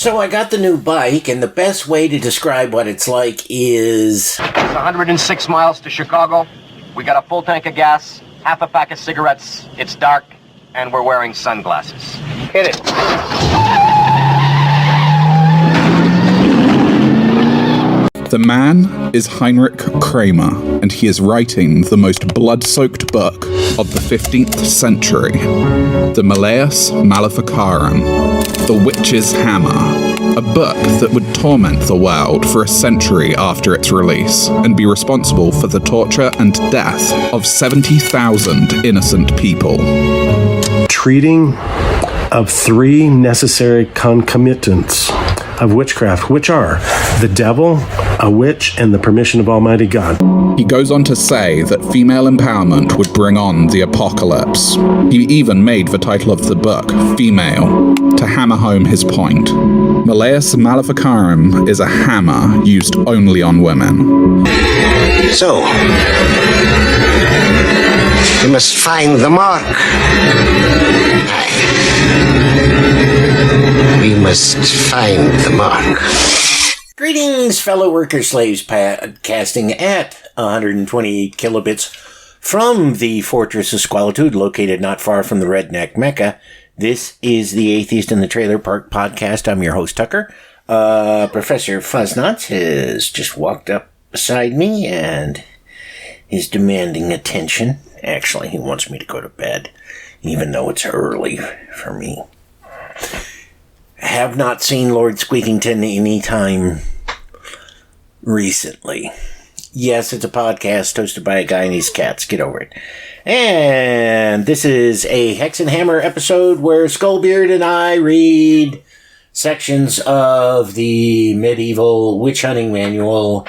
So I got the new bike, and the best way to describe what it's like is... It's 106 miles to Chicago. We got a full tank of gas, half a pack of cigarettes. It's dark, and we're wearing sunglasses. Hit it. The man is Heinrich Kramer, and he is writing the most blood-soaked book of the 15th century, the Malleus Maleficarum, the Witch's Hammer, a book that would torment the world for a century after its release and be responsible for the torture and death of 70,000 innocent people. Treating of three necessary concomitants of witchcraft, which are the devil, a witch, and the permission of Almighty God. He goes on to say that female empowerment would bring on the apocalypse. He even made the title of the book, Female, to hammer home his point. Malleus Maleficarum is a hammer used only on women. So, we must find the mark. We must find the mark. Greetings, fellow worker slaves podcasting at 128 kilobits from the Fortress of Squalitude, located not far from the Redneck Mecca. This is the Atheist in the Trailer Park podcast. I'm your host, Tucker. Professor Fuzznotz has just walked up beside me and is demanding attention. Actually, he wants me to go to bed, even though it's early for me. Have not seen Lord Squeakington any time recently. Yes, it's a podcast hosted by a guy and his cats. Get over it. And this is a Hexenhammer episode where Skullbeard and I read sections of the medieval witch hunting manual,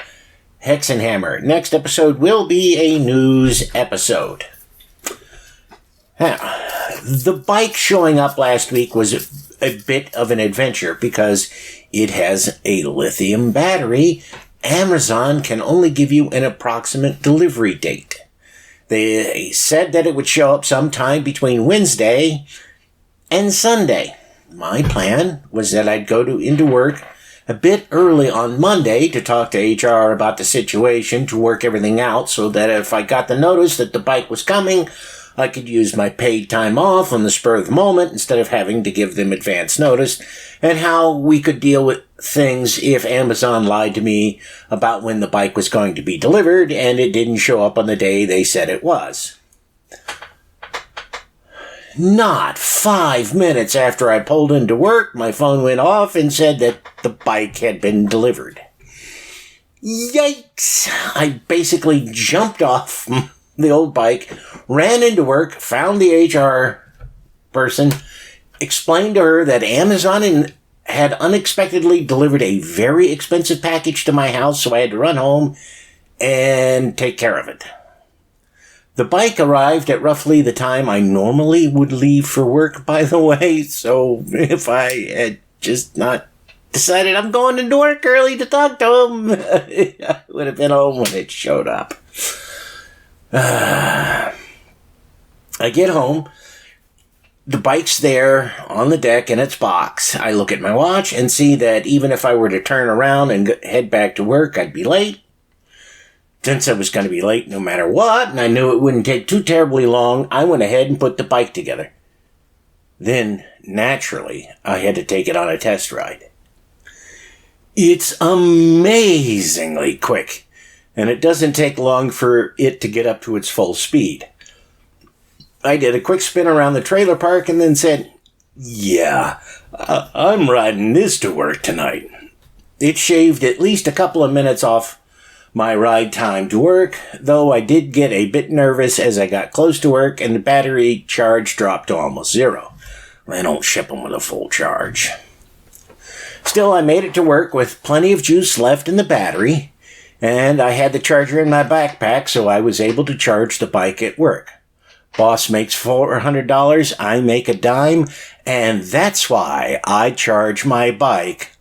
Hexenhammer. Next episode will be a news episode. Now, the bike showing up last week was a bit of an adventure because it has a lithium battery. Amazon can only give you an approximate delivery date. They said that it would show up sometime between Wednesday and Sunday. My plan was that I'd go into work a bit early on Monday to talk to HR about the situation, to work everything out so that if I got the notice that the bike was coming, I could use my paid time off on the spur of the moment instead of having to give them advance notice, and how we could deal with things if Amazon lied to me about when the bike was going to be delivered and it didn't show up on the day they said it was. Not 5 minutes after I pulled into work, my phone went off and said that the bike had been delivered. Yikes! I basically jumped off the old bike, ran into work, found the HR person, explained to her that Amazon had unexpectedly delivered a very expensive package to my house, so I had to run home and take care of it. The bike arrived at roughly the time I normally would leave for work, by the way, so if I had just not decided I'm going into work early to talk to him, I would have been home when it showed up. I get home, the bike's there on the deck in its box. I look at my watch and see that even if I were to turn around and head back to work, I'd be late. Since I was going to be late no matter what, and I knew it wouldn't take too terribly long, I went ahead and put the bike together. Then, naturally, I had to take it on a test ride. It's amazingly quick. And it doesn't take long for it to get up to its full speed. I did a quick spin around the trailer park and then said, yeah, I'm riding this to work tonight. It shaved at least a couple of minutes off my ride time to work, though I did get a bit nervous as I got close to work and the battery charge dropped to almost zero. They don't ship them with a full charge. Still, I made it to work with plenty of juice left in the battery, and I had the charger in my backpack, so I was able to charge the bike at work. Boss makes $400, I make a dime, and that's why I charge my bike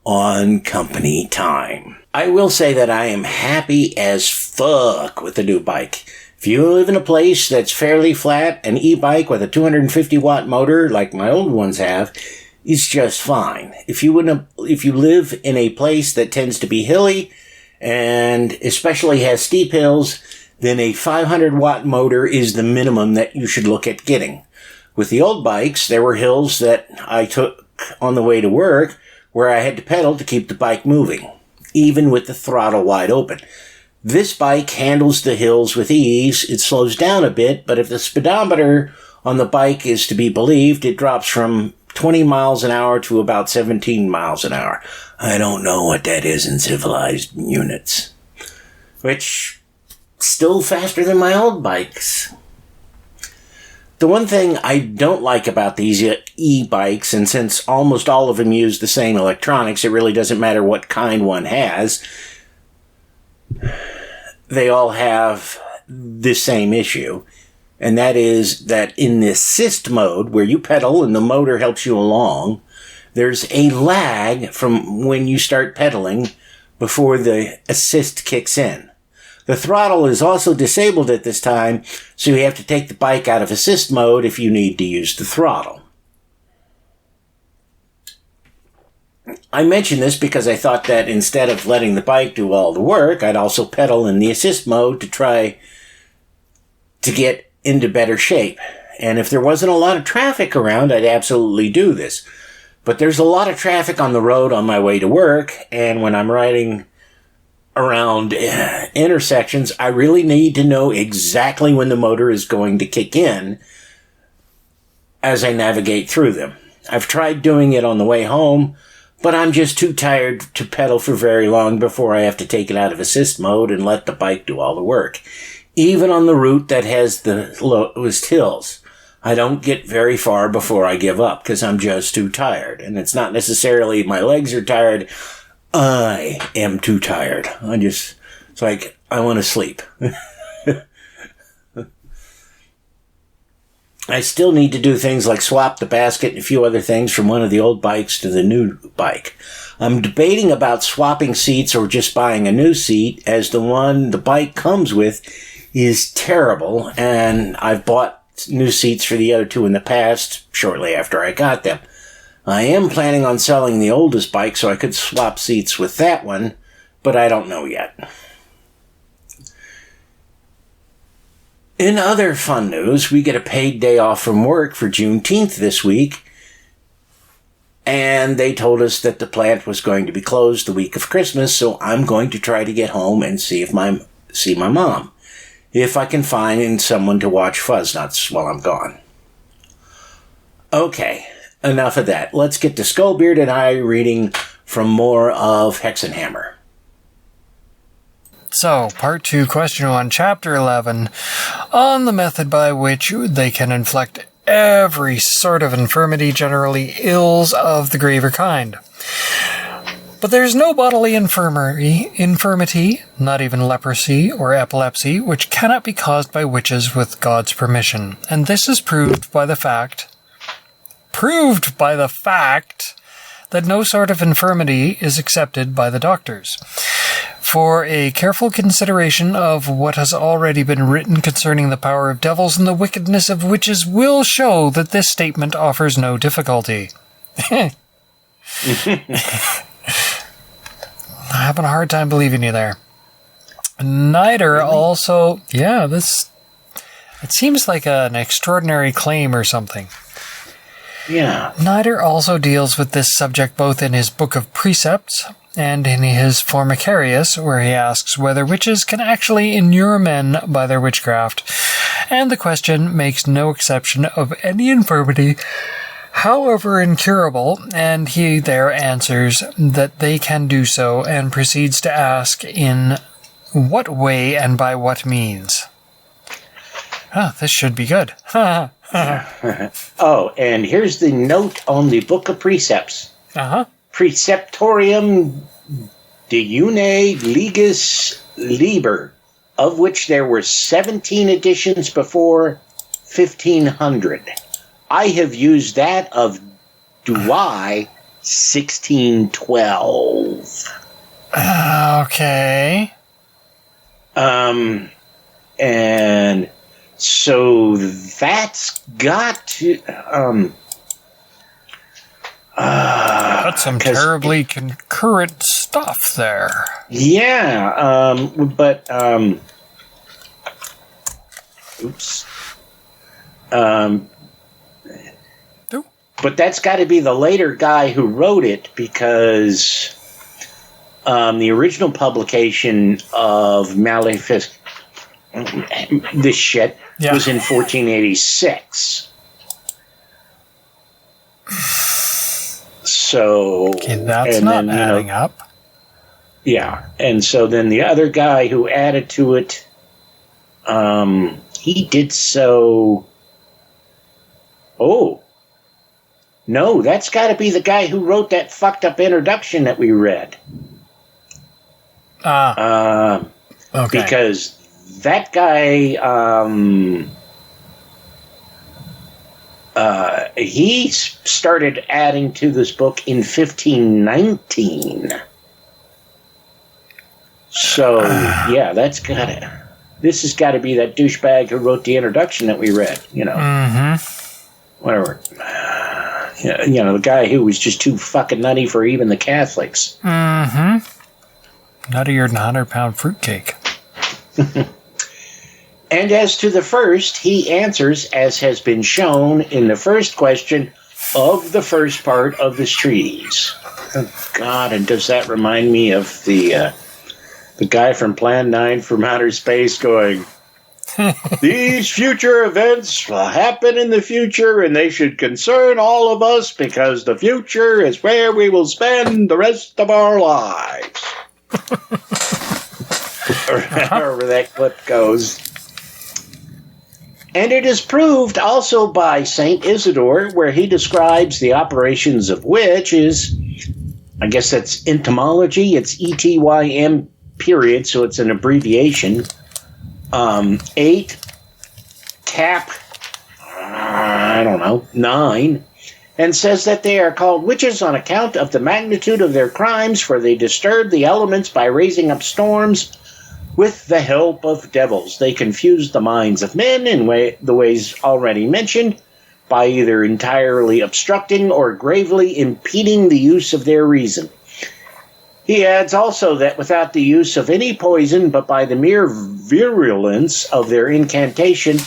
on company time. I will say that I am happy as fuck with the new bike. If you live in a place that's fairly flat, an e-bike with a 250-watt motor like my old ones have is just fine. If you live in a place that tends to be hilly and especially has steep hills, then a 500 watt motor is the minimum that you should look at getting. With the old bikes, there were hills that I took on the way to work where I had to pedal to keep the bike moving, even with the throttle wide open. This bike handles the hills with ease. It slows down a bit, but if the speedometer on the bike is to be believed, it drops from 20 miles an hour to about 17 miles an hour. I don't know what that is in civilized units. Which, still faster than my old bikes. The one thing I don't like about these e-bikes, and since almost all of them use the same electronics, it really doesn't matter what kind one has, they all have the same issue. And that is that in the assist mode, where you pedal and the motor helps you along, there's a lag from when you start pedaling before the assist kicks in. The throttle is also disabled at this time, so you have to take the bike out of assist mode if you need to use the throttle. I mention this because I thought that instead of letting the bike do all the work, I'd also pedal in the assist mode to try to get into better shape. And if there wasn't a lot of traffic around, I'd absolutely do this. But there's a lot of traffic on the road on my way to work, and when I'm riding around intersections, I really need to know exactly when the motor is going to kick in as I navigate through them. I've tried doing it on the way home, but I'm just too tired to pedal for very long before I have to take it out of assist mode and let the bike do all the work. Even on the route that has the lowest hills, I don't get very far before I give up because I'm just too tired. And it's not necessarily my legs are tired. I am too tired. It's like, I want to sleep. I still need to do things like swap the basket and a few other things from one of the old bikes to the new bike. I'm debating about swapping seats or just buying a new seat, as the one the bike comes with is terrible, and I've bought new seats for the other two in the past, shortly after I got them. I am planning on selling the oldest bike so I could swap seats with that one, but I don't know yet. In other fun news, we get a paid day off from work for Juneteenth this week, and they told us that the plant was going to be closed the week of Christmas, so I'm going to try to get home and see my mom, if I can find someone to watch Fuzznuts while I'm gone. Okay. Enough of that. Let's get to Skullbeard and I reading from more of Hexenhammer. So, Part 2, Question 1, Chapter 11, on the method by which they can inflict every sort of infirmity, generally ills of the graver kind. But there's no bodily infirmity, not even leprosy or epilepsy, which cannot be caused by witches with God's permission. And this is proved by the fact that no sort of infirmity is accepted by the doctors. For a careful consideration of what has already been written concerning the power of devils and the wickedness of witches will show that this statement offers no difficulty. I'm having a hard time believing you there. Neither also... Yeah, it seems like an extraordinary claim or something. Yeah. Nider also deals with this subject both in his Book of Precepts and in his Formicarius, where he asks whether witches can actually inure men by their witchcraft, and the question makes no exception of any infirmity, however incurable, and he there answers that they can do so, and proceeds to ask in what way and by what means. This should be good. Oh, and here's the note on the Book of Precepts. Preceptorium Deune Legis Liber, of which there were 17 editions before 1500. I have used that of Douai 1612. Okay. And so that's got to, That's some terribly concurrent stuff there. Yeah, oops. But that's got to be the later guy who wrote it, because the original publication of Malefic, this shit, was in 1486. So... Okay, that's not adding up. Yeah, and so then the other guy who added to it, he did so... Oh. No, that's got to be the guy who wrote that fucked up introduction that we read. Okay. Because that guy, he started adding to this book in 1519. So, yeah, that's got it. This has got to be that douchebag who wrote the introduction that we read, you know. Mm-hmm. Whatever. You know, the guy who was just too fucking nutty for even the Catholics. Mm-hmm. Nuttier than 100-pound fruitcake. And as to the first, he answers, as has been shown in the first question of the first part of this treatise. Oh, God, and does that remind me of the guy from Plan 9 from Outer Space going... These future events will happen in the future, and they should concern all of us, because the future is where we will spend the rest of our lives. Or however that clip goes. And it is proved also by St. Isidore, where he describes the operations of which is, I guess that's entomology, it's ETYM period, so it's an abbreviation. 8, cap, I don't know, 9, and says that they are called witches on account of the magnitude of their crimes, for they disturb the elements by raising up storms with the help of devils. They confuse the minds of men in the ways already mentioned, by either entirely obstructing or gravely impeding the use of their reason. He adds also that without the use of any poison, but by the mere virulence of their incantation,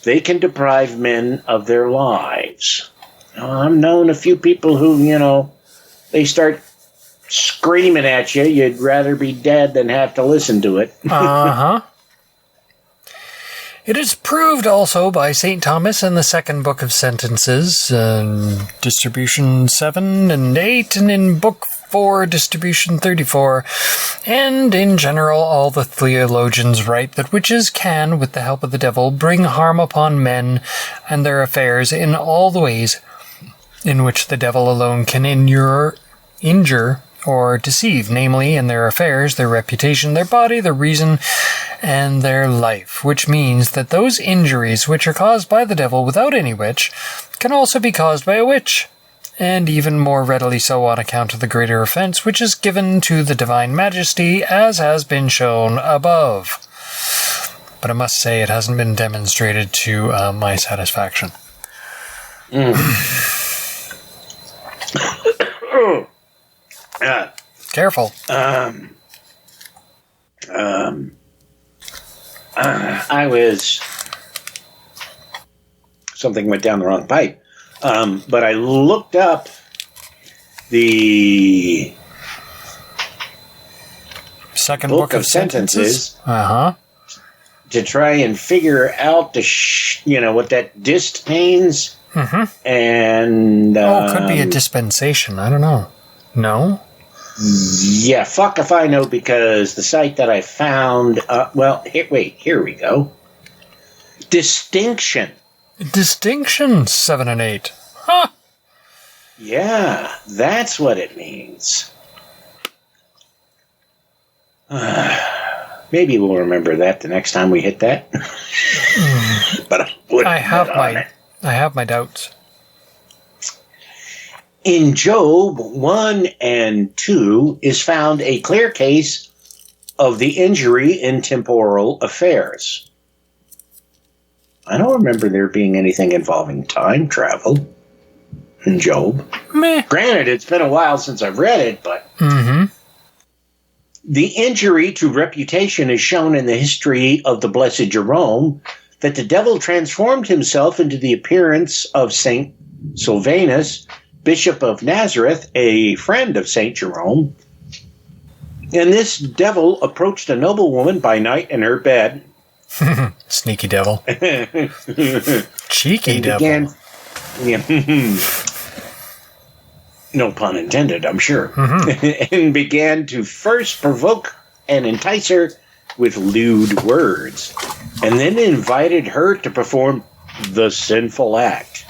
they can deprive men of their lives. Now, I've known a few people who, you know, they start screaming at you, you'd rather be dead than have to listen to it. Uh-huh. It is proved also by St. Thomas in the second book of Sentences, distribution 7 and 8, and in book 4, distribution 34, and in general all the theologians write that witches can, with the help of the devil, bring harm upon men and their affairs in all the ways in which the devil alone can injure or deceive, namely in their affairs, their reputation, their body, their reason, and their life, which means that those injuries which are caused by the devil without any witch can also be caused by a witch, and even more readily so on account of the greater offense which is given to the divine majesty, as has been shown above. But I must say it hasn't been demonstrated to my satisfaction. Careful. Something went down the wrong pipe. But I looked up the second book of Sentences. Uh-huh. To try and figure out what that dist means. Mm-hmm. And it could be a dispensation. I don't know. No? Yeah, fuck if I know, because the site that I found, here we go. Distinction. Distinction 7 and 8. Huh. Yeah, that's what it means. Maybe we'll remember that the next time we hit that. But I have my doubts. In Job 1 and 2 is found a clear case of the injury in temporal affairs. I don't remember there being anything involving time travel. in Job. Meh. Granted, it's been a while since I've read it, but the injury to reputation is shown in the history of the Blessed Jerome, that the devil transformed himself into the appearance of Saint Sylvanus, Bishop of Nazareth, a friend of Saint Jerome. And this devil approached a noblewoman by night in her bed. Sneaky devil. Cheeky devil. No pun intended, I'm sure. And began to first provoke and entice her with lewd words, and then invited her to perform the sinful act.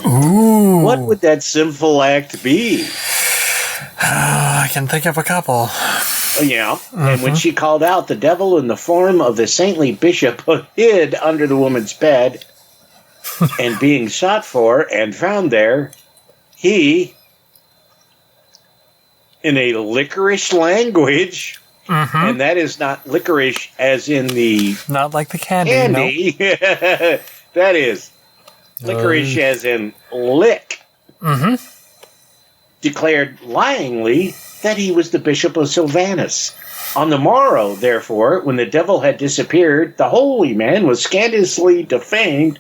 Ooh. What would that sinful act be? I can think of a couple. Yeah, and when she called out, the devil in the form of the saintly bishop hid under the woman's bed, and being sought for and found there, he, in a licorice language, and that is not licorice as in the not like the candy. No. That is licorice as in lick. Declared lyingly that he was the Bishop of Sylvanus. On the morrow, therefore, when the devil had disappeared, the holy man was scandalously defamed,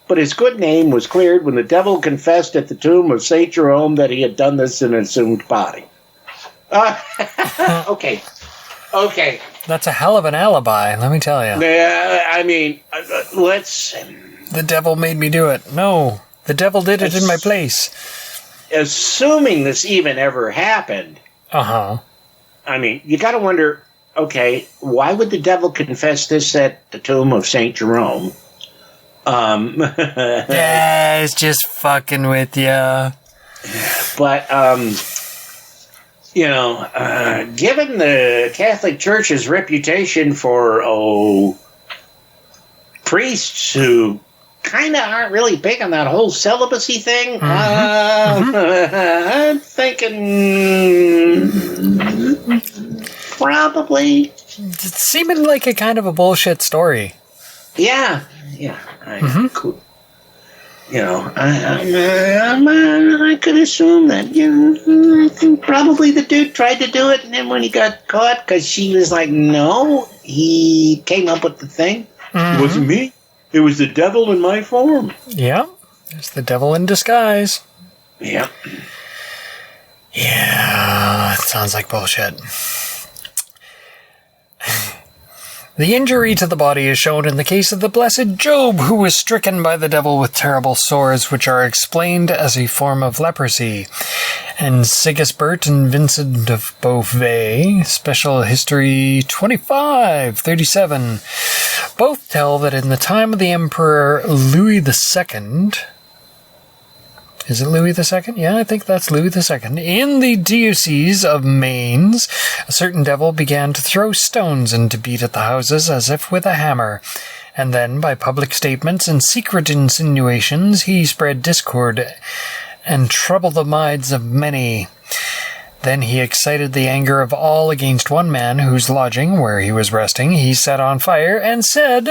but his good name was cleared when the devil confessed at the tomb of St. Jerome that he had done this in an assumed body. Okay. That's a hell of an alibi, let me tell you. I mean, let's... The devil made me do it. No, the devil did it in my place. Assuming this even ever happened... I mean, you got to wonder, okay, why would the devil confess this at the tomb of St. Jerome? Yeah, it's just fucking with you. But, given the Catholic Church's reputation for, priests who kind of aren't really big on that whole celibacy thing, I'm thinking probably. It's seeming like a kind of a bullshit story. Yeah. Cool. I could assume that, I think probably the dude tried to do it, and then when he got caught, because she was like, no, he came up with the thing. It wasn't me. It was the devil in my form. Yeah. It's the devil in disguise. Yeah. Yeah, it sounds like bullshit. The injury to the body is shown in the case of the blessed Job, who was stricken by the devil with terrible sores, which are explained as a form of leprosy. And Sigisbert and Vincent of Beauvais, Special History 2537, both tell that in the time of the Emperor Louis II... Is it Louis II? Yeah, I think that's Louis II. In the Diocese of Mainz, a certain devil began to throw stones and to beat at the houses as if with a hammer. And then, by public statements and secret insinuations, he spread discord and troubled the minds of many. Then he excited the anger of all against one man whose lodging, where he was resting, he set on fire and said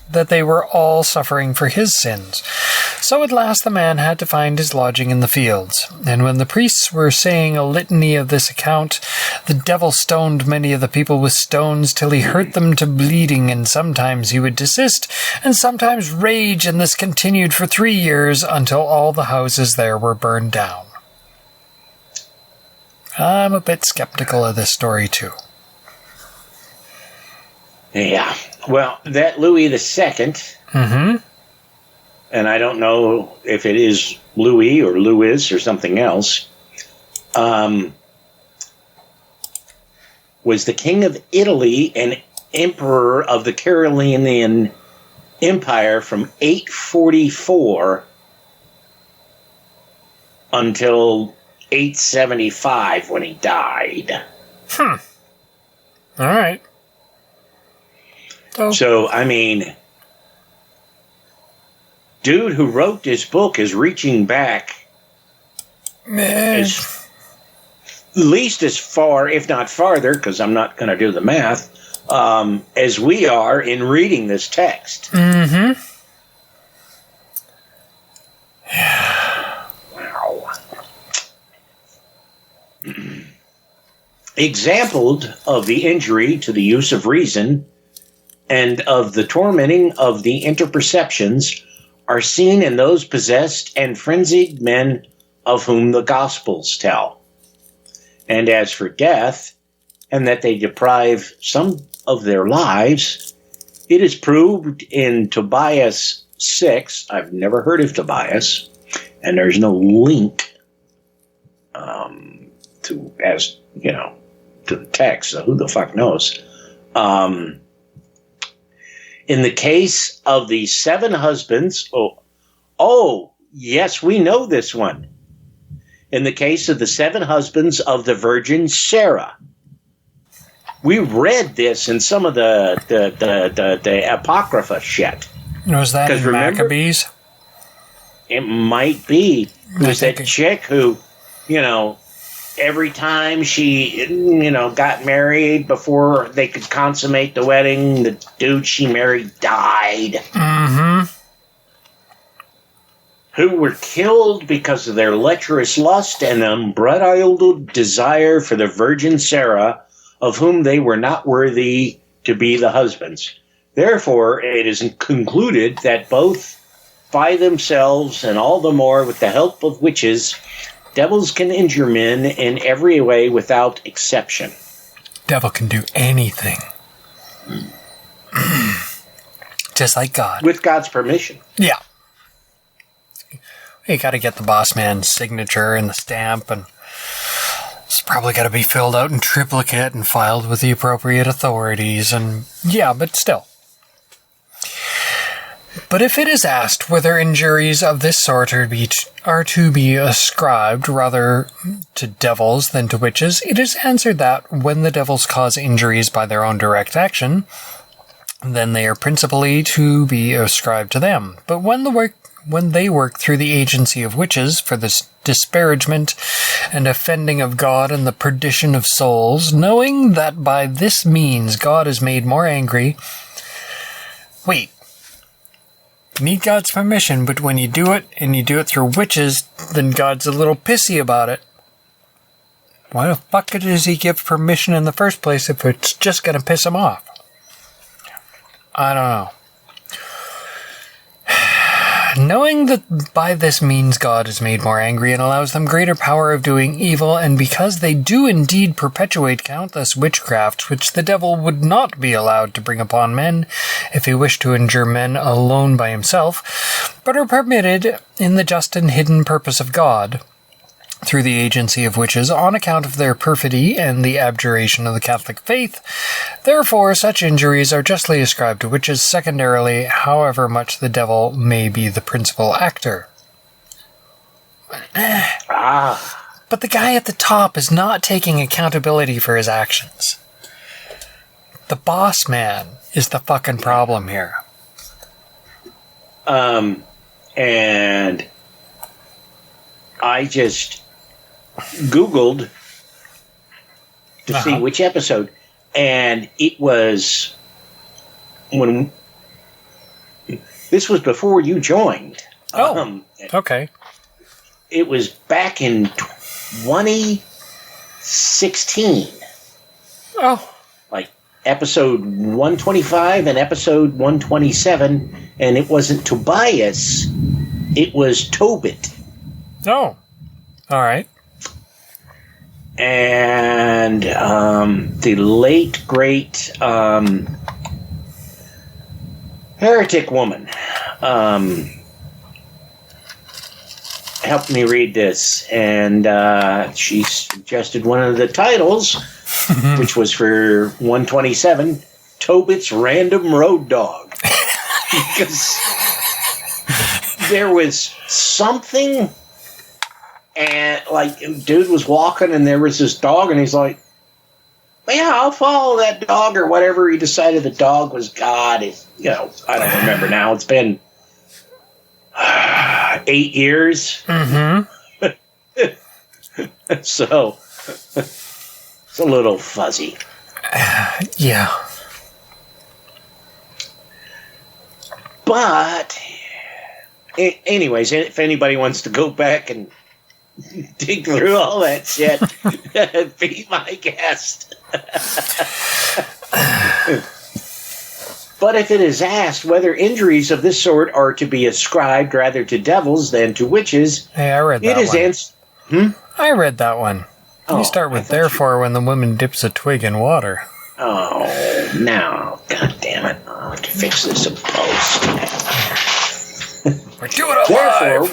that they were all suffering for his sins. So at last the man had to find his lodging in the fields. And when the priests were saying a litany of this account, the devil stoned many of the people with stones till he hurt them to bleeding, and sometimes he would desist, and sometimes rage, and this continued for 3 years until all the houses there were burned down. I'm a bit skeptical of this story too. Yeah. Well, that Louis II, and I don't know if it is Louis or Louis or something else, was the king of Italy and emperor of the Carolingian Empire from 844 until 875 when he died. All right. So, I mean, dude who wrote this book is reaching back at least as far, if not farther, because I'm not going to do the math, as we are in reading this text. Yeah. Wow. exampled of the injury to the use of reason and of the tormenting of the interperceptions are seen in those possessed and frenzied men of whom the Gospels tell. And as for death, and that they deprive some of their lives, it is proved in Tobias 6. I've never heard of Tobias, and there's no link to the text, so who the fuck knows. In the case of the 7 husbands, yes, we know this one. In the case of the 7 husbands of the Virgin Sarah. We read this in some of the Apocrypha shit. Was that in Maccabees? It might be. It was that chick who, every time she, got married before they could consummate the wedding, the dude she married died. Mm-hmm. Who were killed because of their lecherous lust and unbridled desire for the Virgin Sarah, of whom they were not worthy to be the husbands. Therefore, it is concluded that both by themselves and all the more with the help of witches, devils can injure men in every way without exception. Devil can do anything. Just like God. With God's permission. Yeah. You got to get the boss man's signature and the stamp, and it's probably got to be filled out in triplicate and filed with the appropriate authorities, and yeah, but still. But if it is asked whether injuries of this sort are to be ascribed rather to devils than to witches, it is answered that when the devils cause injuries by their own direct action, then they are principally to be ascribed to them. But when they work through the agency of witches for the disparagement and offending of God and the perdition of souls, knowing that by this means God is made more angry. Wait. You need God's permission, but when you do it, and you do it through witches, then God's a little pissy about it. Why the fuck does he give permission in the first place if it's just going to piss him off? I don't know. Knowing that by this means God is made more angry and allows them greater power of doing evil, and because they do indeed perpetuate countless witchcrafts which the devil would not be allowed to bring upon men if he wished to injure men alone by himself, but are permitted in the just and hidden purpose of God, through the agency of witches, on account of their perfidy and the abjuration of the Catholic faith. Therefore, such injuries are justly ascribed to witches secondarily, however much the devil may be the principal actor. But the guy at the top is not taking accountability for his actions. The boss man is the fucking problem here. And I just Googled to see which episode, and it was when this was before you joined. Okay. It was back in 2016. Like episode 125 and episode 127, and it wasn't Tobias, it was Tobit. Oh, all right. And the late, great heretic woman helped me read this, and she suggested one of the titles, which was for 127, Tobit's Random Road Dog. Because there was something... And, dude was walking, and there was this dog, and he's like, yeah, I'll follow that dog, or whatever. He decided the dog was God. I don't remember now. It's been 8 years. Mm-hmm. So, it's a little fuzzy. Yeah. But, anyways, if anybody wants to go back and dig through all that shit. Be my guest. But if it is asked whether injuries of this sort are to be ascribed rather to devils than to witches, Hey, I read that it is one. I read that one. You start with, therefore, when the woman dips a twig in water. Oh, no. God damn it. I'll have to fix this in post. We're doing it live!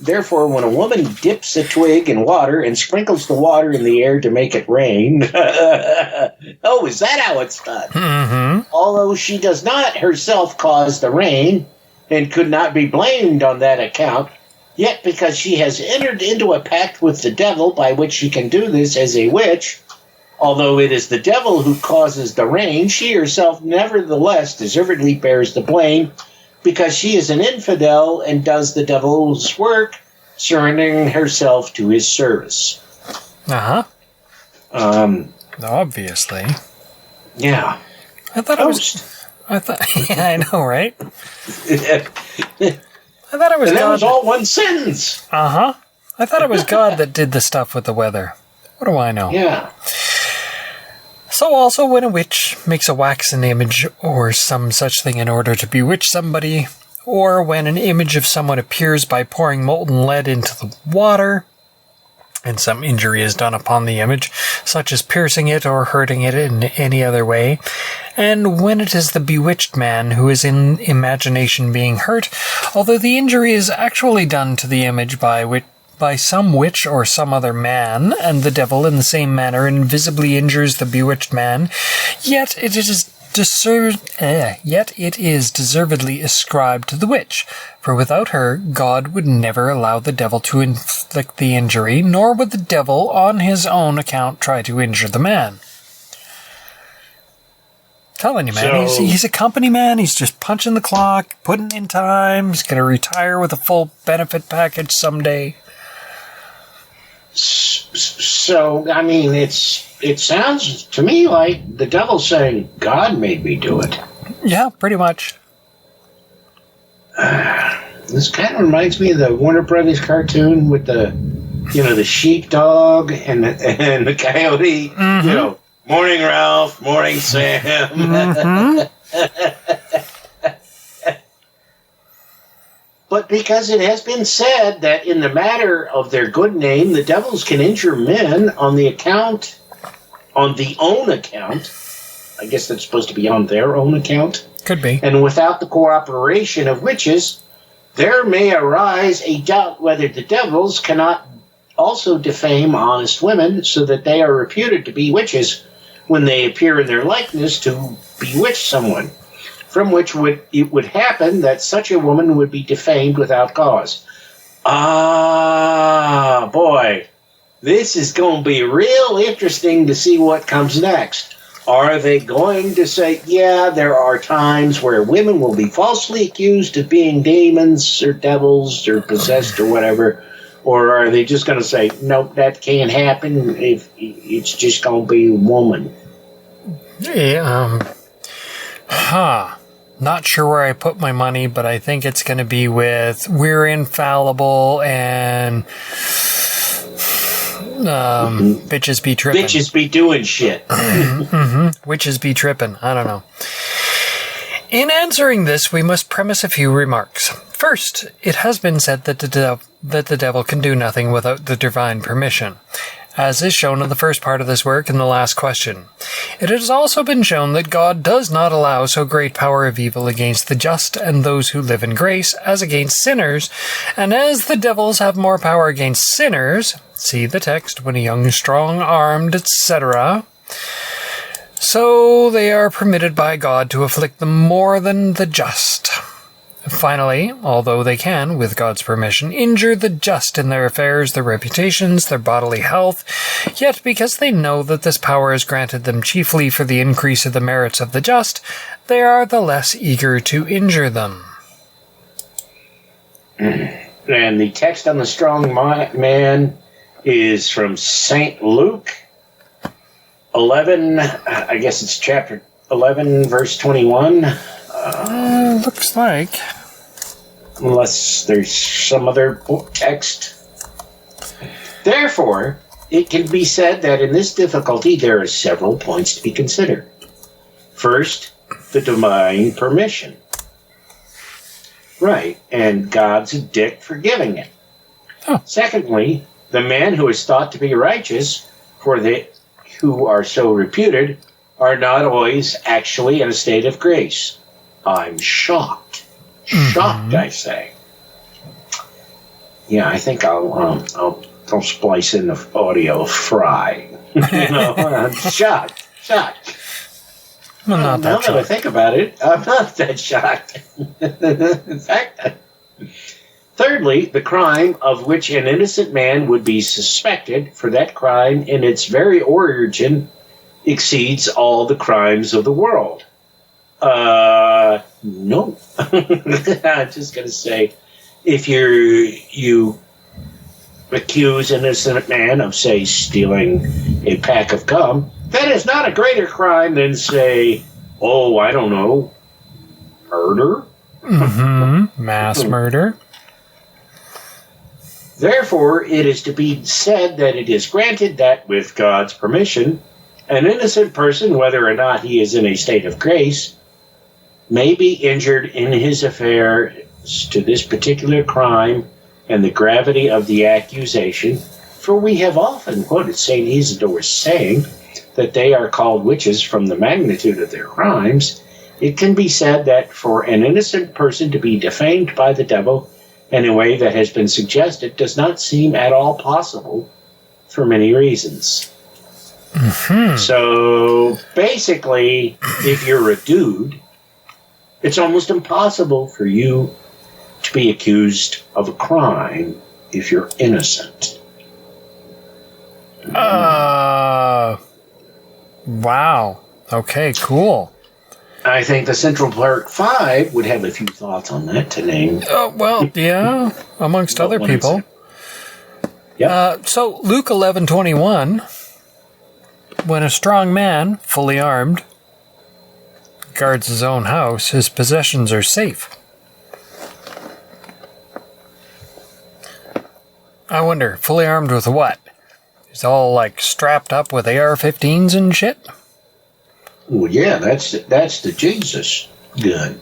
Therefore, when a woman dips a twig in water and sprinkles the water in the air to make it rain, oh, is that how it's done? Mm-hmm. Although she does not herself cause the rain and could not be blamed on that account, yet because she has entered into a pact with the devil by which she can do this as a witch, although it is the devil who causes the rain, she herself nevertheless deservedly bears the blame, because she is an infidel and does the devil's work, surrendering herself to his service. Uh-huh. Obviously. Yeah. I thought yeah, I know, right? I thought it was and that God. was all one sentence. Uh-huh. I thought it was God that did the stuff with the weather. What do I know? Yeah. So also when a witch makes a waxen image or some such thing in order to bewitch somebody, or when an image of someone appears by pouring molten lead into the water, and some injury is done upon the image, such as piercing it or hurting it in any other way, and when it is the bewitched man who is in imagination being hurt, although the injury is actually done to the image by some witch or some other man, and the devil in the same manner invisibly injures the bewitched man, yet it is deservedly ascribed to the witch, for without her God would never allow the devil to inflict the injury, nor would the devil on his own account try to injure the man. Telling you, man, he's a company man. He's just punching the clock, putting in time. He's going to retire with a full benefit package someday. So, I mean, it sounds to me like the devil's saying, God made me do it. Yeah, pretty much. This kind of reminds me of the Warner Brothers cartoon with the sheepdog and the coyote. Mm-hmm. You know, morning Ralph, morning Sam. Mm-hmm. But because it has been said that in the matter of their good name, the devils can injure men on the own account. I guess that's supposed to be on their own account. Could be. And without the cooperation of witches, there may arise a doubt whether the devils cannot also defame honest women, so that they are reputed to be witches when they appear in their likeness to bewitch someone, from which it would happen that such a woman would be defamed without cause. Ah, boy, this is going to be real interesting to see what comes next. Are they going to say, yeah, there are times where women will be falsely accused of being demons or devils or possessed or whatever? Or are they just going to say, nope, that can't happen if it's just going to be a woman? Yeah, Not sure where I put my money, but I think it's going to be with we're infallible and bitches be tripping. Bitches be doing shit. Mm-hmm. Witches be tripping. I don't know. In answering this, we must premise a few remarks. First, it has been said that the devil can do nothing without the divine permission, as is shown in the first part of this work in the last question. It has also been shown that God does not allow so great power of evil against the just and those who live in grace as against sinners, and as the devils have more power against sinners, see the text, when young, strong-armed, etc., so they are permitted by God to afflict them more than the just. Finally, although they can, with God's permission, injure the just in their affairs, their reputations, their bodily health, yet because they know that this power is granted them chiefly for the increase of the merits of the just, they are the less eager to injure them. And the text on the strong man is from St. Luke 11, I guess it's chapter 11, verse 21. Looks like. unless there's some other text. Therefore, it can be said that in this difficulty there are several points to be considered. First, the divine permission. Right, and God's a dick for giving it. Oh. Secondly, the man who is thought to be righteous, for they who are so reputed, are not always actually in a state of grace. I'm shocked. Shocked, I say. Yeah, I think I'll splice in the audio of Fry. I'm shocked. Well, not now that that I think about it, I'm not that shocked. In fact, thirdly, the crime of which an innocent man would be suspected for that crime in its very origin exceeds all the crimes of the world. No. I'm just going to say, if you accuse an innocent man of, say, stealing a pack of gum, that is not a greater crime than, say, I don't know, murder? Mass murder. Therefore, it is to be said that it is granted that, with God's permission, an innocent person, whether or not he is in a state of grace, may be injured in his affairs to this particular crime and the gravity of the accusation, for we have often quoted St. Isidore's saying that they are called witches from the magnitude of their crimes. It can be said that for an innocent person to be defamed by the devil in a way that has been suggested does not seem at all possible for many reasons. So basically, if you're a dude, it's almost impossible for you to be accused of a crime if you're innocent. Wow. Okay, cool. I think the Central Park Five would have a few thoughts on that to name. Well, yeah, amongst other people. So Luke 11:21, when a strong man, fully armed, guards his own house, his possessions are safe. I wonder, fully armed with what? He's all like strapped up with AR-15s and shit? Well, yeah, that's the Jesus gun.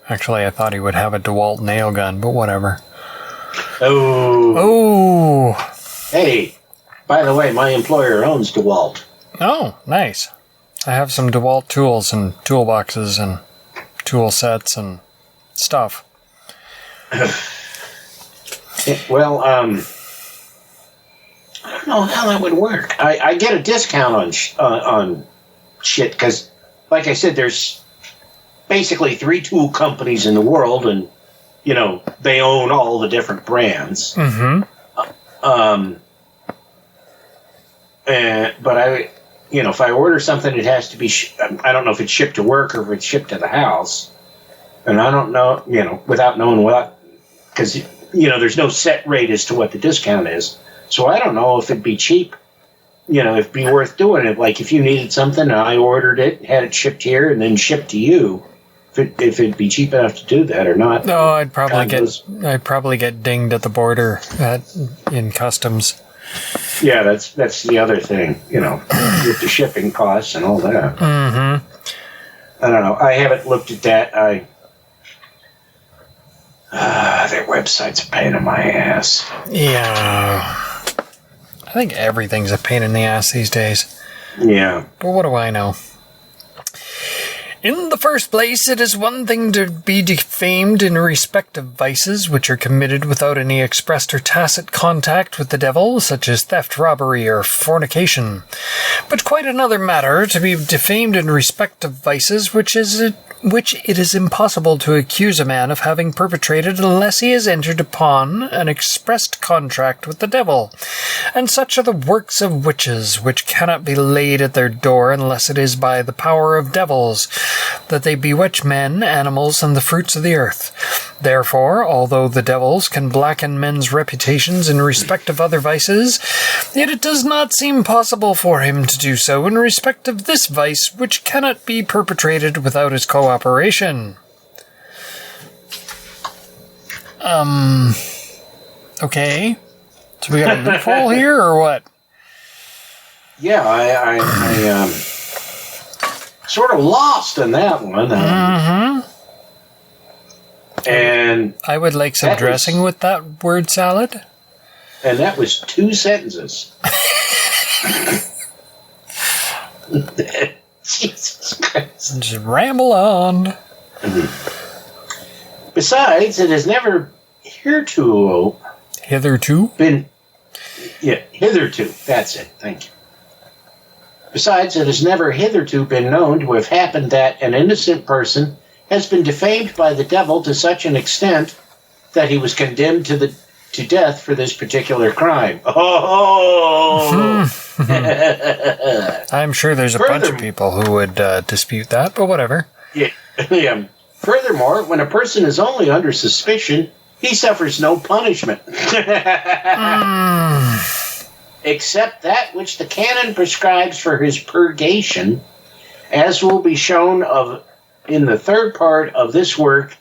Actually, I thought he would have a DeWalt nail gun, but whatever. Oh. Hey, by the way, my employer owns DeWalt. Oh, nice. I have some DeWalt tools and toolboxes and tool sets and stuff. Well, I don't know how that would work. I get a discount on shit because, like I said, there's basically 3 tool companies in the world, and they own all the different brands. But if I order something, it has to be. I don't know if it's shipped to work or if it's shipped to the house, and I don't know. Without knowing what, because there's no set rate as to what the discount is. So I don't know if it'd be cheap, it'd be worth doing it. Like if you needed something and I ordered it, had it shipped here and then shipped to you, if it'd be cheap enough to do that or not. No, I'd probably get dinged at the border in customs. Yeah, that's the other thing, with the shipping costs and all that. I don't know. I haven't looked at that. Their website's a pain in my ass. Yeah. I think everything's a pain in the ass these days. Yeah. But what do I know? In the first place, it is one thing to be defamed in respect of vices which are committed without any expressed or tacit contact with the devil, such as theft, robbery, or fornication. But quite another matter to be defamed in respect of vices which it is impossible to accuse a man of having perpetrated unless he has entered upon an expressed contract with the devil. And such are the works of witches, which cannot be laid at their door unless it is by the power of devils, that they bewitch men, animals, and the fruits of the earth. Therefore, although the devils can blacken men's reputations in respect of other vices, yet it does not seem possible for him to do so in respect of this vice, which cannot be perpetrated without his cooperation. Okay. So we got a loophole here, or what? Yeah, I sort of lost in that one. And I would like some dressing with that word salad. And that was 2 sentences. Jesus Christ. Just ramble on. Besides, it has never hitherto been... Yeah, hitherto. That's it. Thank you. Besides, it has never hitherto been known to have happened that an innocent person has been defamed by the devil to such an extent that he was condemned to death for this particular crime. Oh! I'm sure there's a bunch of people who would dispute that, but whatever. Yeah. Furthermore, when a person is only under suspicion, he suffers no punishment. Except that which the canon prescribes for his purgation, as will be shown in the third part of this work,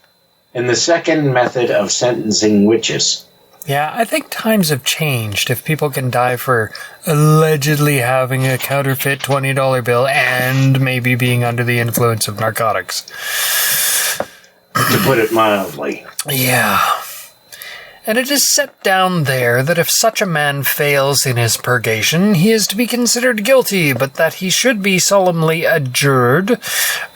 in the second method of sentencing witches. Yeah, I think times have changed if people can die for allegedly having a counterfeit $20 bill and maybe being under the influence of narcotics. To put it mildly. Yeah. And it is set down there that if such a man fails in his purgation, he is to be considered guilty, but that he should be solemnly adjured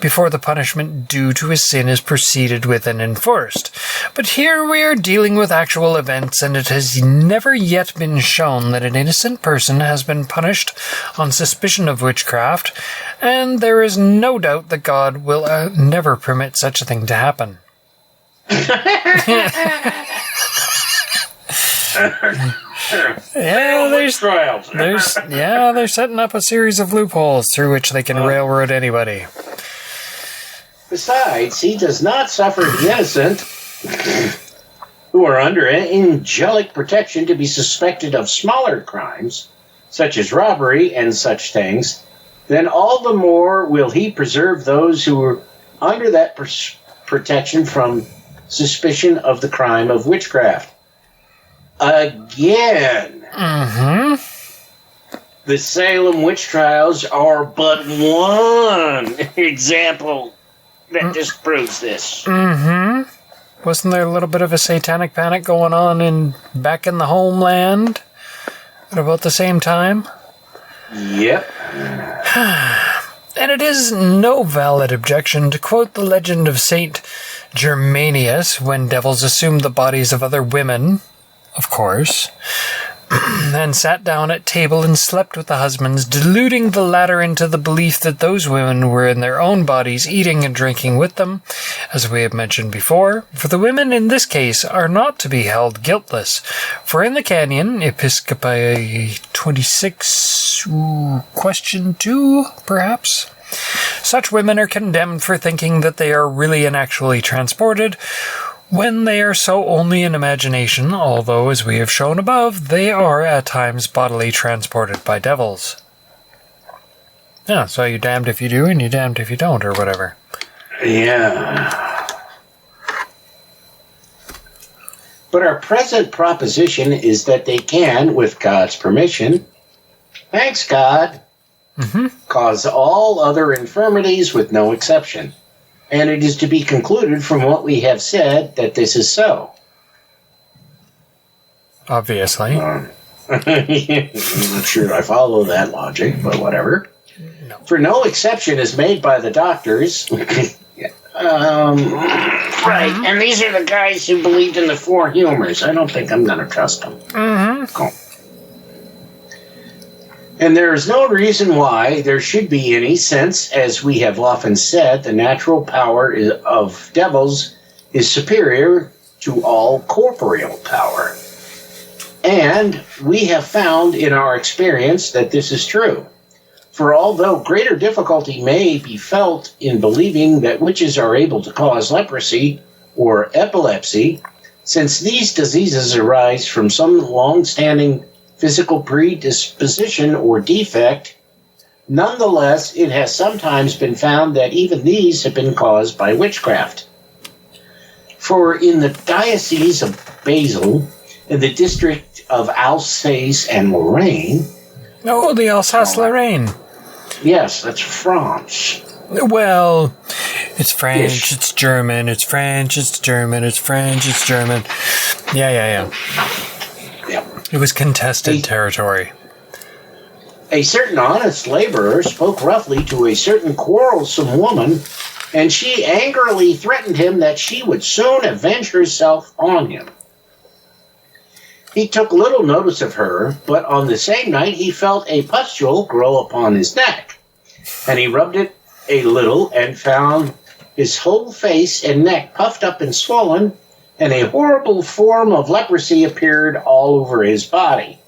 before the punishment due to his sin is proceeded with and enforced. But here we are dealing with actual events, and it has never yet been shown that an innocent person has been punished on suspicion of witchcraft, and there is no doubt that God will never permit such a thing to happen. They're setting up a series of loopholes through which they can railroad anybody. Besides, he does not suffer the innocent who are under angelic protection to be suspected of smaller crimes, such as robbery and such things. Then all the more will he preserve those who are under that protection from suspicion of the crime of witchcraft. Again, the Salem witch trials are but one example that just proves this. Wasn't there a little bit of a satanic panic going on back in the homeland at about the same time? Yep. And it is no valid objection to quote the legend of Saint Germanius when devils assumed the bodies of other women, of course, and sat down at table and slept with the husbands, deluding the latter into the belief that those women were in their own bodies eating and drinking with them, as we have mentioned before, for the women in this case are not to be held guiltless. For in the canon, Episcopi 26, question 2, perhaps, such women are condemned for thinking that they are really and actually transported, when they are so only in imagination, although, as we have shown above, they are at times bodily transported by devils. Yeah, so you're damned if you do and you're damned if you don't, or whatever. Yeah. But our present proposition is that they can, with God's permission, thanks God, cause all other infirmities with no exception. And it is to be concluded from what we have said that this is so. Obviously. I'm not sure I follow that logic, but whatever. No. For no exception is made by the doctors. Right, and these are the guys who believed in the 4 humors. I don't think I'm going to trust them. Cool. And there is no reason why there should be any, since, as we have often said, the natural power of devils is superior to all corporeal power. And we have found in our experience that this is true. For although greater difficulty may be felt in believing that witches are able to cause leprosy or epilepsy, since these diseases arise from some long-standing physical predisposition or defect, nonetheless, it has sometimes been found that even these have been caused by witchcraft. For in the Diocese of Basel, in the district of Alsace and Lorraine... Oh, the Alsace-Lorraine. Yes, that's France. Well, it's French, Ish. it's German, it's French, it's German, it's French, it's German. Yeah. Yep. It was contested territory. A certain honest laborer spoke roughly to a certain quarrelsome woman, and she angrily threatened him that she would soon avenge herself on him. He took little notice of her, but on the same night he felt a pustule grow upon his neck, and he rubbed it a little and found his whole face and neck puffed up and swollen, and a horrible form of leprosy appeared all over his body.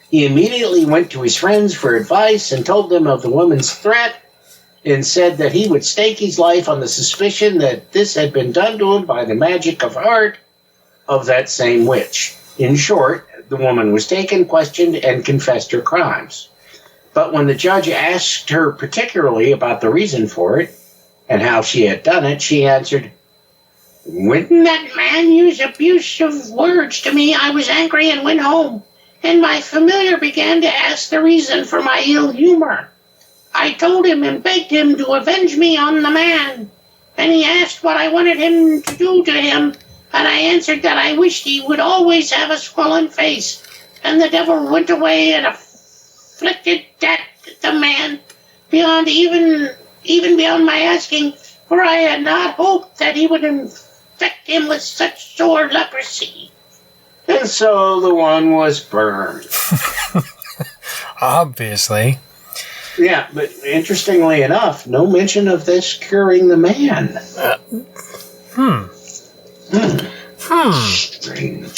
He immediately went to his friends for advice and told them of the woman's threat, and said that he would stake his life on the suspicion that this had been done to him by the magic of art of that same witch. In short, the woman was taken, questioned, and confessed her crimes. But when the judge asked her particularly about the reason for it and how she had done it, she answered, "When that man used abusive words to me, I was angry and went home, and my familiar began to ask the reason for my ill humor. I told him and begged him to avenge me on the man, and he asked what I wanted him to do to him, and I answered that I wished he would always have a swollen face, and the devil went away and afflicted that the man beyond even beyond my asking, for I had not hoped that he would infect him with such sore leprosy." And so the one was burned. Obviously. Yeah, but interestingly enough, no mention of this curing the man. Strange.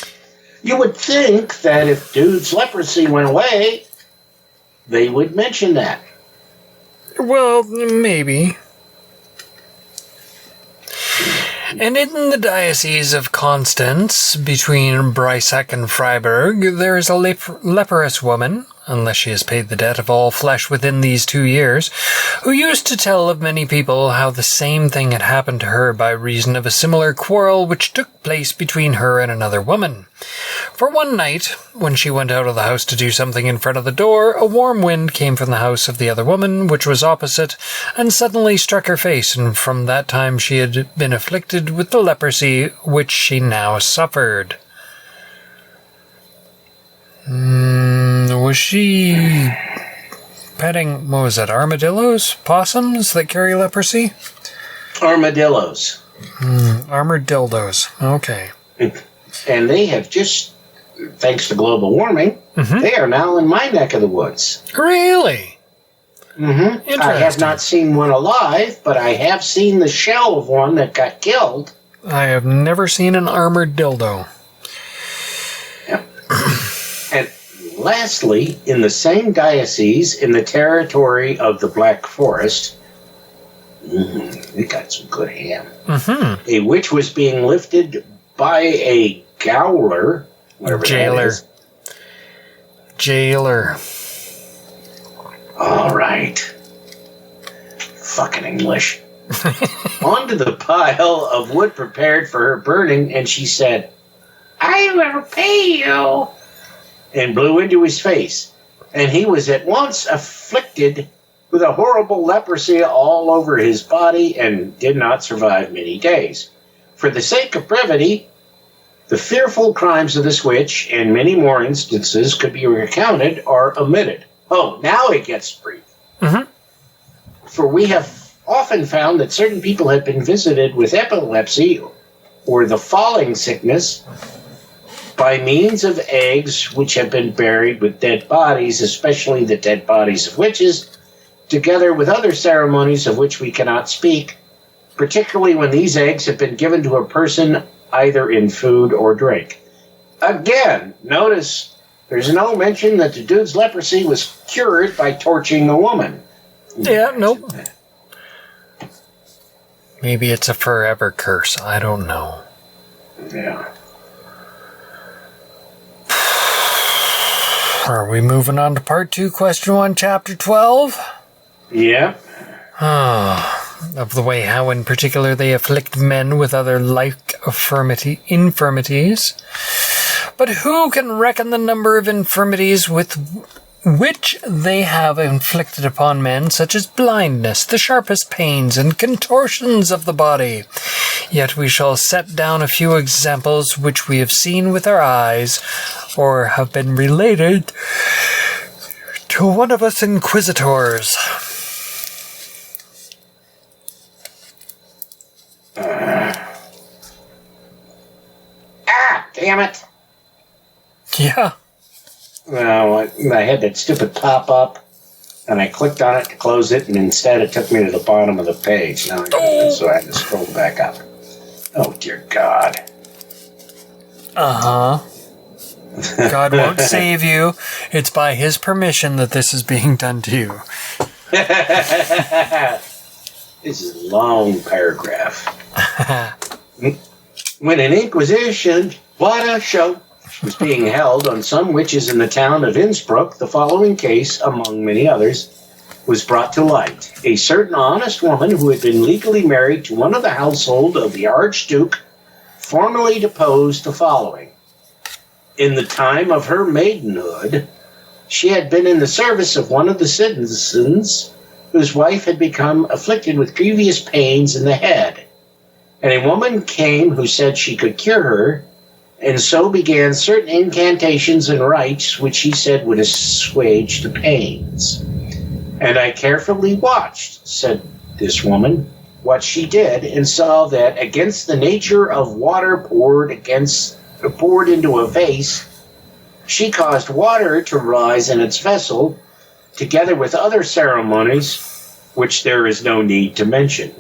You would think that if dude's leprosy went away, they would mention that. Well, maybe. And in the Diocese of Constance, between Breisach and Freiburg, there is a leprous woman, unless she has paid the debt of all flesh within these 2 years, who used to tell of many people how the same thing had happened to her by reason of a similar quarrel which took place between her and another woman. For one night, when she went out of the house to do something in front of the door, a warm wind came from the house of the other woman, which was opposite, and suddenly struck her face, and from that time she had been afflicted with the leprosy which she now suffered. Was she petting, what was that, armadillos? Possums that carry leprosy? Armadillos. Armadillos. Okay. And they have just, thanks to global warming, they are now in my neck of the woods. Really? Mm-hmm. I have not seen one alive, but I have seen the shell of one that got killed. I have never seen an armored dildo. Yep. And lastly, in the same diocese, in the territory of the Black Forest, we got some good ham. A witch was being lifted by a gowler, whatever that is. Jailer. All right. Fucking English. Onto the pile of wood prepared for her burning, and she said, "I will repay you," and blew into his face. And he was at once afflicted with a horrible leprosy all over his body and did not survive many days. For the sake of brevity, the fearful crimes of this witch and many more instances could be recounted or omitted. Oh, now it gets brief. For we have often found that certain people have been visited with epilepsy or the falling sickness by means of eggs which have been buried with dead bodies, especially the dead bodies of witches, together with other ceremonies of which we cannot speak, particularly when these eggs have been given to a person either in food or drink. Again, notice there's no mention that the dude's leprosy was cured by torching the woman. Yeah, nope. Maybe it's a forever curse. I don't know. Yeah. Are we moving on to part 2, question 1, chapter 12? Yeah. of the way how in particular they afflict men with other like infirmities. But who can reckon the number of infirmities with which they have inflicted upon men, such as blindness, the sharpest pains, and contortions of the body? Yet we shall set down a few examples which we have seen with our eyes, or have been related to one of us inquisitors. Damn it. Yeah. Well, I had that stupid pop-up, and I clicked on it to close it, and instead it took me to the bottom of the page. Now so I had to scroll back up. Oh, dear God. Uh-huh. God won't save you. It's by his permission that this is being done to you. This is a long paragraph. When an inquisition, what a show, was being held on some witches in the town of Innsbruck, the following case, among many others, was brought to light. A certain honest woman who had been legally married to one of the household of the Archduke formally deposed the following. In the time of her maidenhood, she had been in the service of one of the citizens whose wife had become afflicted with grievous pains in the head. And a woman came who said she could cure her, and so began certain incantations and rites which she said would assuage the pains. And I carefully watched, said this woman, what she did, and saw that against the nature of water poured into a vase, she caused water to rise in its vessel, together with other ceremonies, which there is no need to mention.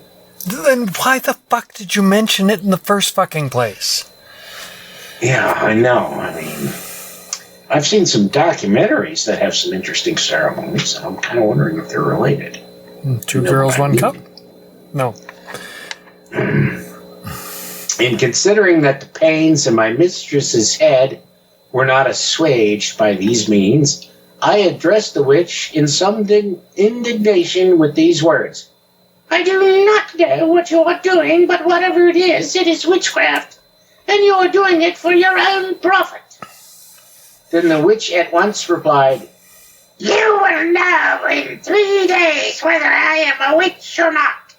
Then why the fuck did you mention it in the first fucking place? Yeah, I know. I mean, I've seen some documentaries that have some interesting ceremonies, and I'm kind of wondering if they're related. Two girls, one cup? No. In considering that the pains in my mistress's head were not assuaged by these means, I addressed the witch in some indignation with these words. I do not know what you are doing, but whatever it is witchcraft, and you are doing it for your own profit. Then the witch at once replied, You will know in 3 days whether I am a witch or not.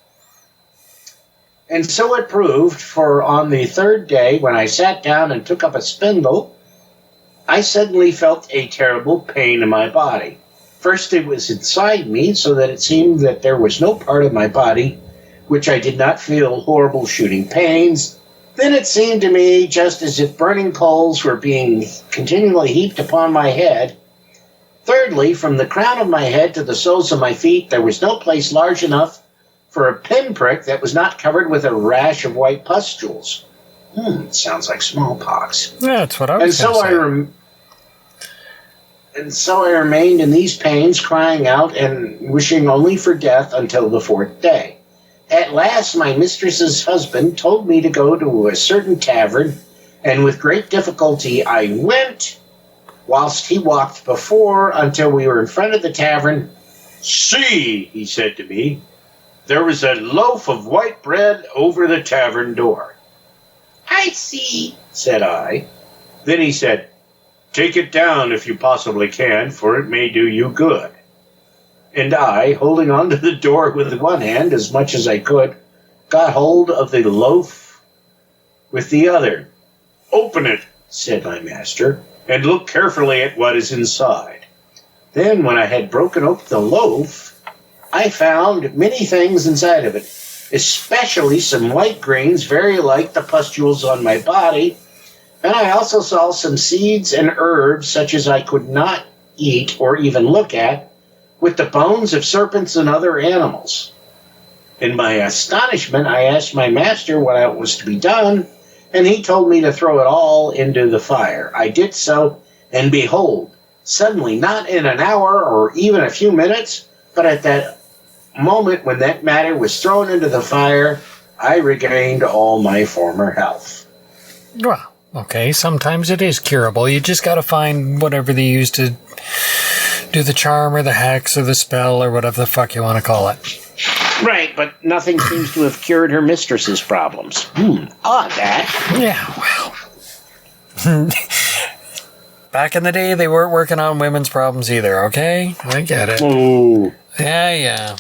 And so it proved, for on the third day, when I sat down and took up a spindle, I suddenly felt a terrible pain in my body. First it was inside me, so that it seemed that there was no part of my body which I did not feel horrible shooting pains. Then it seemed to me just as if burning coals were being continually heaped upon my head. Thirdly, from the crown of my head to the soles of my feet, there was no place large enough for a pinprick that was not covered with a rash of white pustules. It sounds like smallpox. Yeah, that's what I was going to say. And so I remained in these pains, crying out and wishing only for death until the fourth day. At last my mistress's husband told me to go to a certain tavern, and with great difficulty I went, whilst he walked before until we were in front of the tavern. See, he said to me, there was a loaf of white bread over the tavern door. I see, said I. Then he said, Take it down if you possibly can, for it may do you good. And I, holding on to the door with one hand as much as I could, got hold of the loaf with the other. Open it, said my master, and look carefully at what is inside. Then, when I had broken open the loaf, I found many things inside of it, especially some white grains very like the pustules on my body, and I also saw some seeds and herbs such as I could not eat or even look at, with the bones of serpents and other animals. In my astonishment, I asked my master what was to be done, and he told me to throw it all into the fire. I did so, and behold, suddenly, not in an hour or even a few minutes, but at that moment when that matter was thrown into the fire, I regained all my former health. Well, okay, sometimes it is curable. You just got to find whatever they use to do the charm or the hex or the spell or whatever the fuck you want to call it. Right, but nothing seems to have cured her mistress's problems. Odd that. Yeah, well. Back in the day, they weren't working on women's problems either, okay? I get it. Oh. Yeah.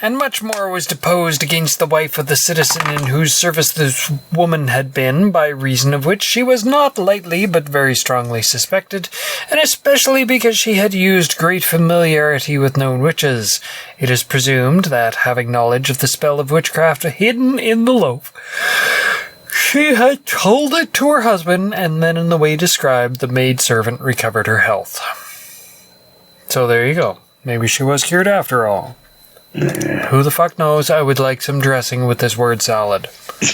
And much more was deposed against the wife of the citizen in whose service this woman had been, by reason of which she was not lightly but very strongly suspected, and especially because she had used great familiarity with known witches. It is presumed that, having knowledge of the spell of witchcraft hidden in the loaf, she had told it to her husband, and then in the way described, the maidservant recovered her health. So there you go. Maybe she was cured after all. Who the fuck knows? I would like some dressing with this word salad.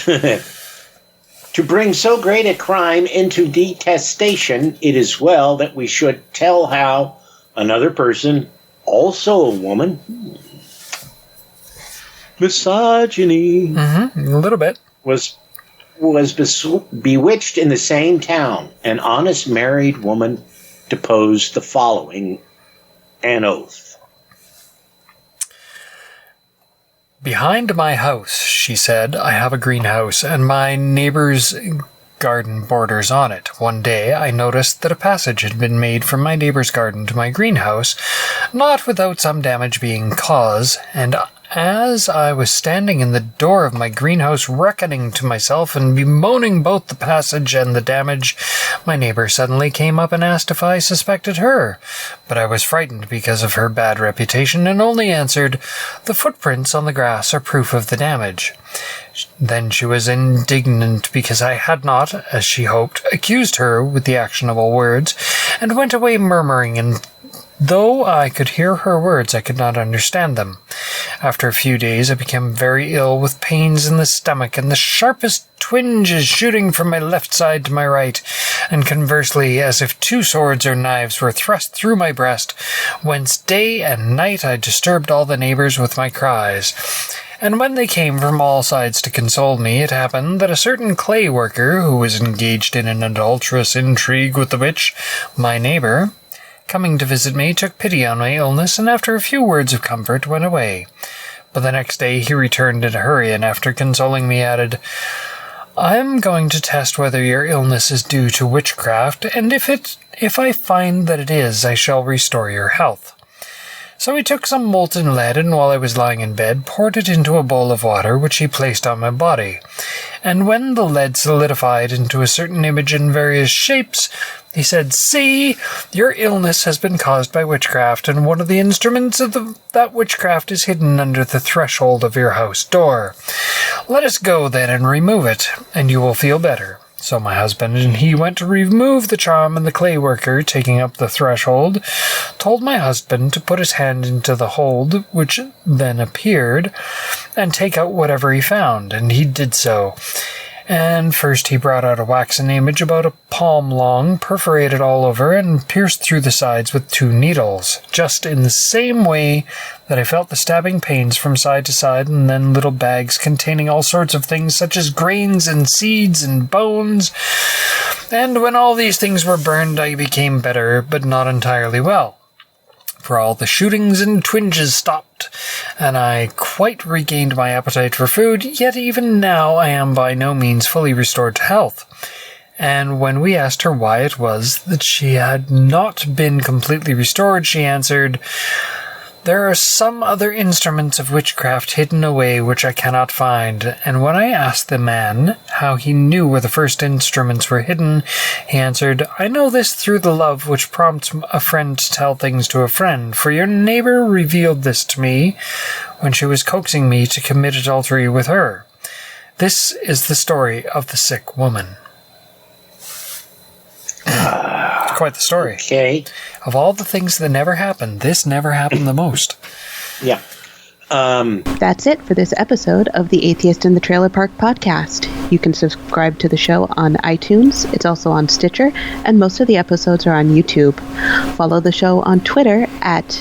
To bring so great a crime into detestation, it is well that we should tell how another person, also a woman, misogyny, A little bit. was bewitched in the same town. An honest married woman deposed the following an oath. Behind my house, she said, I have a greenhouse, and my neighbor's garden borders on it. One day I noticed that a passage had been made from my neighbor's garden to my greenhouse, not without some damage being caused, and as I was standing in the door of my greenhouse reckoning to myself and bemoaning both the passage and the damage, my neighbor suddenly came up and asked if I suspected her. But I was frightened because of her bad reputation and only answered, "The footprints on the grass are proof of the damage." Then she was indignant because I had not, as she hoped, accused her with the actionable words, and went away murmuring, and though I could hear her words, I could not understand them. After a few days, I became very ill with pains in the stomach and the sharpest twinges shooting from my left side to my right, and conversely, as if two swords or knives were thrust through my breast, whence day and night I disturbed all the neighbors with my cries. And when they came from all sides to console me, it happened that a certain clay worker, who was engaged in an adulterous intrigue with the witch, my neighbor, coming to visit me, took pity on my illness, and after a few words of comfort, went away. But the next day he returned in a hurry, and after consoling me, added, "I am going to test whether your illness is due to witchcraft, and if I find that it is, I shall restore your health." So he took some molten lead, and while I was lying in bed, poured it into a bowl of water, which he placed on my body. And when the lead solidified into a certain image in various shapes, he said, "See, your illness has been caused by witchcraft, and one of the instruments of that witchcraft is hidden under the threshold of your house door. Let us go then and remove it, and you will feel better." So my husband and he went to remove the charm, and the clay worker, taking up the threshold, told my husband to put his hand into the hold, which then appeared, and take out whatever he found, and he did so. And first he brought out a waxen image about a palm long, perforated all over, and pierced through the sides with 2 needles, just in the same way that I felt the stabbing pains from side to side, and then little bags containing all sorts of things, such as grains and seeds and bones. And when all these things were burned, I became better, but not entirely well. For all the shootings and twinges stopped, and I quite regained my appetite for food, yet even now I am by no means fully restored to health. And when we asked her why it was that she had not been completely restored, she answered, "There are some other instruments of witchcraft hidden away which I cannot find." And when I asked the man how he knew where the first instruments were hidden, he answered, "I know this through the love which prompts a friend to tell things to a friend, for your neighbor revealed this to me when she was coaxing me to commit adultery with her." This is the story of the sick woman. Quite the story. Okay. Of all the things that never happened, this never happened the most. Yeah. That's it for this episode of the Atheist in the Trailer Park podcast. You can subscribe to the show on iTunes. It's also on Stitcher, and most of the episodes are on YouTube. Follow the show on Twitter at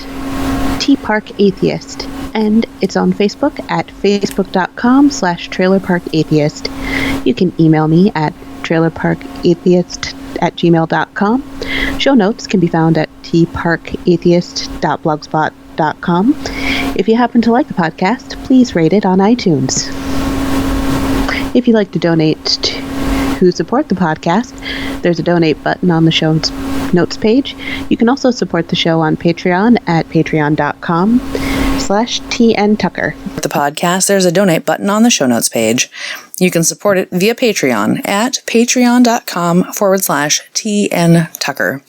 tparkatheist, and it's on Facebook at facebook.com/trailerparkatheist. You can email me at trailerparkatheist@gmail.com. Show notes can be found at tparkatheist.blogspot.com. If you happen to like the podcast, please rate it on iTunes. If you'd like to donate to support the podcast, there's a donate button on the show notes page. You can also support the show on Patreon at patreon.com/TNTucker. The podcast, there's a donate button on the show notes page. You can support it via Patreon at patreon.com/TNTucker.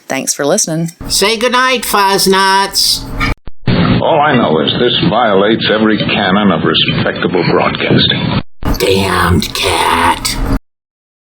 Thanks for listening. Say goodnight, Fuzz-Nuts. All I know is this violates every canon of respectable broadcasting. Damned cat.